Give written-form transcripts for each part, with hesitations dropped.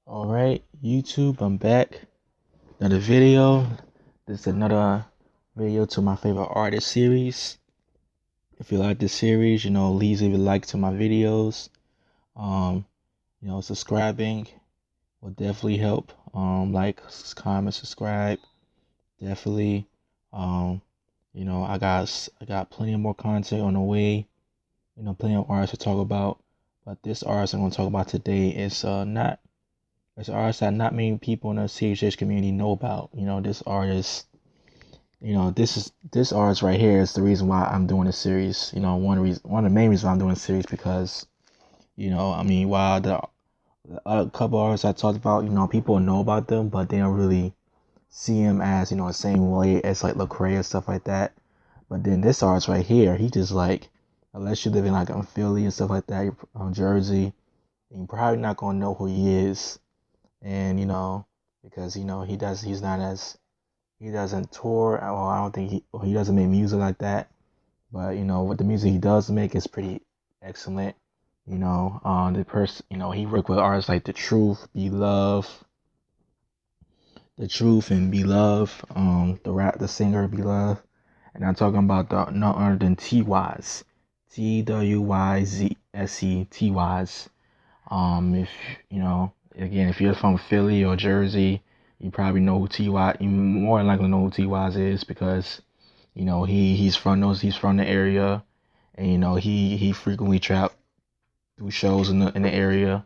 Alright, YouTube, I'm back. Another video. This is another video to my favorite artist series. If you like this series, please leave a like to my videos. Um, subscribing will definitely help. Like, comment, subscribe. Definitely. Um, I got plenty more content on the way. Plenty of artists to talk about. But this artist I'm gonna talk about today is not It's an artist that not many people in the CHH community know about. This artist, this artist right here is the reason why I'm doing this series. One of the main reasons why I'm doing this series because, while the other couple artists I talked about, people know about them, but they don't really see him as, the same way as like Lecrae and stuff like that. But then this artist right here, he just like, unless you live in like Philly and stuff like that, you're on Jersey, you're probably not gonna know who he is. And because he doesn't tour, or I don't think he doesn't make music like that. But what the music he does make is pretty excellent. The person, he worked with artists like the Truth and B Luv, the singer B Luv, and I'm talking about the none other than Twyse, Twyse. If again, if you're from Philly or Jersey, you probably know who Ty. You more than likely know who Ty is because he's from the area, and he frequently trap through shows in the area,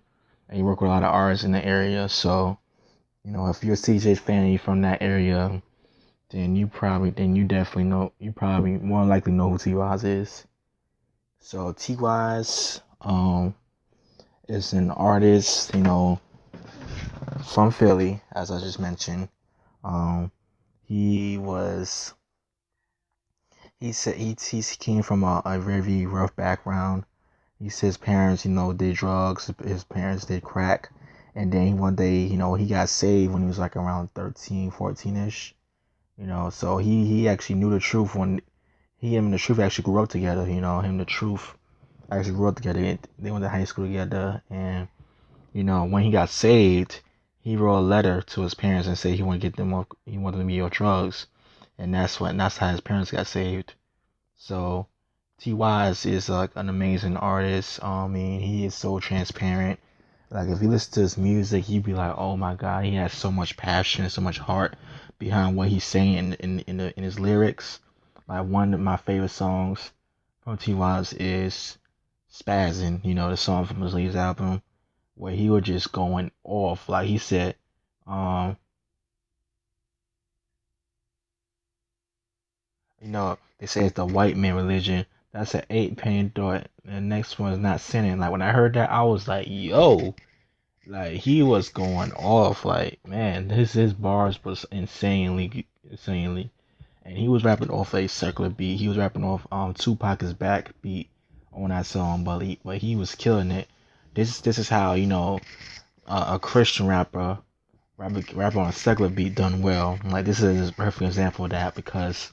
and he work with a lot of artists in the area. So if you're a CJ fan and you're from that area, then you definitely know, you probably more likely know who Ty is. So Ty is an artist, from Philly, as I just mentioned. Um, he was he said he came from a very rough background. He said his parents, did drugs. His parents did crack, and then one day, he got saved when he was like around 13, 14ish. So he actually knew the truth when him and the truth actually grew up together. Him and the truth actually grew up together. They went to high school together, and when he got saved, he wrote a letter to his parents and said he wanted to get them off. He wanted them to be off drugs, and that's how his parents got saved. So Ty is like an amazing artist. He is so transparent. Like if you listen to his music, you'd be like, oh my god, he has so much passion, so much heart behind what he's saying in his lyrics. Like one of my favorite songs from Ty is Spazzin'. The song from his latest album where he was just going off. Like he said, um, they say it's the white man religion. That's an 8 penny thought. The next one is not sinning. Like when I heard that, I was like, yo, like he was going off. Like man, his bars was insanely. And he was rapping off a circular beat. He was rapping off Tupac's back beat on that song, but he was killing it. This is how a Christian rapper on a secular beat done well. Like this is a perfect example of that because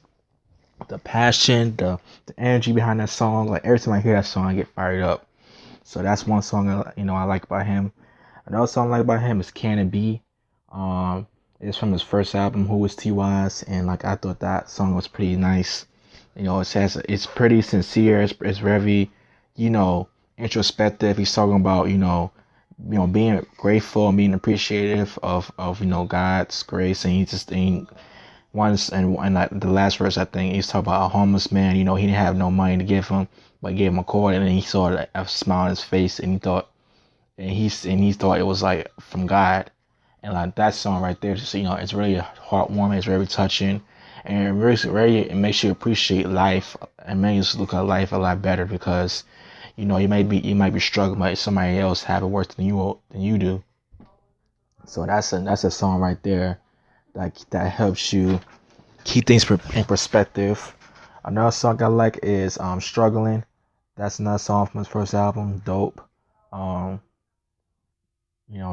the passion, the energy behind that song, like every time I hear that song, I get fired up. So that's one song I like about him. Another song I like about him is Can It Be. It's from his first album, Who Was T.Y.'s, and like I thought that song was pretty nice. It's pretty sincere. It's very, introspective. He's talking about being grateful and being appreciative of God's grace, and he just once and like the last verse I think he's talking about a homeless man. He didn't have no money to give him, but gave him a cord, and then he saw a smile on his face, and he thought it was like from God, and like that song right there, just it's really heartwarming. It's very touching, and it makes you appreciate life and makes you look at life a lot better because you might be struggling, but somebody else have it worse than you do. So that's a song right there that helps you keep things in perspective. Another song I like is Struggling. That's another song from his first album, Dope. Um,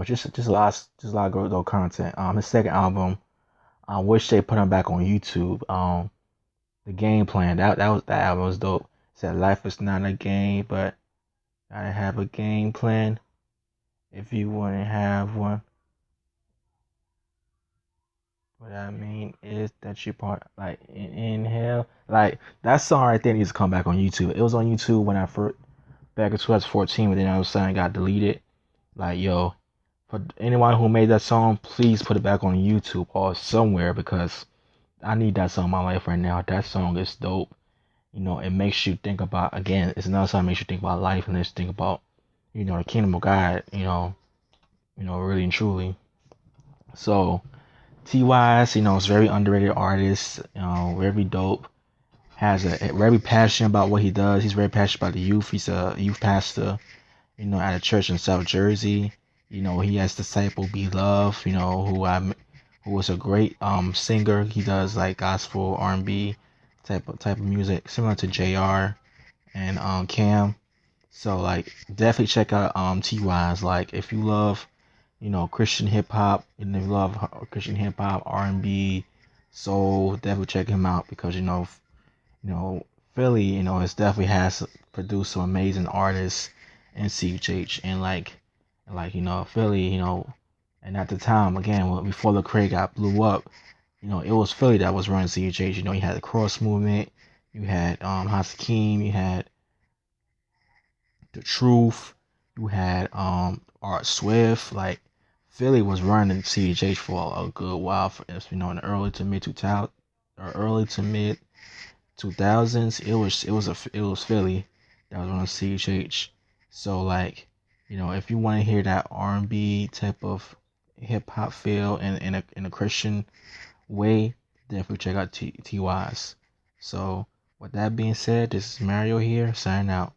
just a lot of good content. His second album, I wish they put him back on YouTube. The Game Plan, that album was dope. It said life is not a game, but gotta have a game plan if you want to have one. What I mean is that you part like in hell, like that song right there needs to come back on YouTube. It was on YouTube when I first back in 2014, but then all of a sudden it got deleted. Like yo, for anyone who made that song, please put it back on YouTube or somewhere because I need that song in my life right now. That song is dope. You know, it makes you think about again. It's another song that makes you think about life and makes you think about the kingdom of God. Really and truly. So Twyse, is a very underrated artist. Very dope. Has a very passionate about what he does. He's very passionate about the youth. He's a youth pastor. At a church in South Jersey. He has disciple B Luv. Who was a great singer. He does like gospel R&B type of music, similar to Jr. and Cam. So like definitely check out Twyse. Like if you love Christian hip hop, and if you love Christian hip hop, R&B, soul, definitely check him out because you know Philly, it's definitely has produced some amazing artists in CHH and like Philly, and at the time again before the Craig got blew up, it was Philly that was running CHH. You had the Cross Movement, you had Hakeem, you had the Truth, you had Art Swift, like Philly was running CHH for a good while for in the early to mid 2000s. It was Philly that was running CHH. So like, if you want to hear that R&B type of hip hop feel in a Christian way, definitely check out Twyse. So with that being said, this is Mario here signing out.